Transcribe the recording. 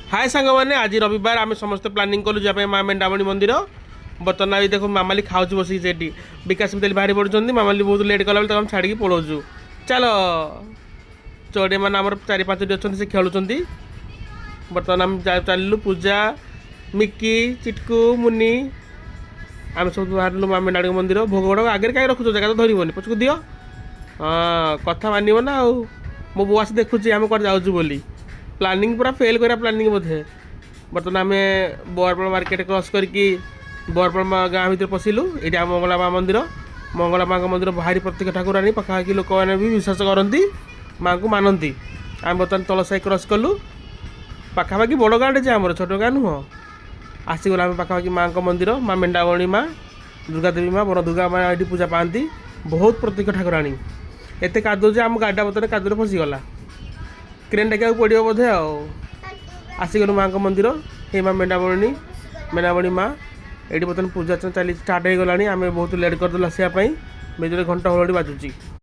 हाय सांग मैंने आज रविवार आम समस्त प्लानिंग कलु जाए माँ मेंढामणि मंदिर बर्तमान अभी देखो मामाली खाऊँ बस विकास मिताली बाहरी पड़ुंट मामाली बहुत लेट कला बेले हम छाड़ी पलाऊँ चल चौड़े मैंने आम चार पाँच अच्छा से खेलुंट बर्तमान आम चलू पूजा मिक्की चिटकू मुनि आम सब बाहर माँ मेंढामणि मंदिर भोग गुड़ाक आगे कहीं रखुच जगह तो धरबनी पछक दियो हाँ कथा मानव ना आउ मो बो आस देखुची आम कौन जाऊँ बोली प्लानिंग पूरा फेल करा प्लानिंग बोधे बर्तमान आम बरपड़ मार्केट क्रॉस करके बरपड़ गाँ भर पशिलु ये मंगला माँ मंदिर मंगला माँ मंदिर भारी प्रत्येक ठाकुराणी पाखापाखि लोक मैंने भी विश्वास करती माँ को मानती आम बर्तमान तल साई क्रॉस कलु पाखापाखि बड़ गाँटे जे आमर छोट गाँ नुह आसीगला आम पाखापाखि माँ मंदिर माँ मेंढामणि माँ दुर्गा देवी माँ बड़ दुर्गा माँ ये पूजा पाती बहुत प्रत्येक ठाकुराणी एत कादू जे आम गाड़ा बर्तमान कादूरे फसीगला क्रेन डाक पड़ो बोधे आसीगलु माँ मंदिर हे माँ मेंढामणि माँ ये बर्तमान पूजा चली स्टार्ट हो गला आम बहुत लेट करदेलु आसापी मेजर घंटा हलड़ी बाजुची।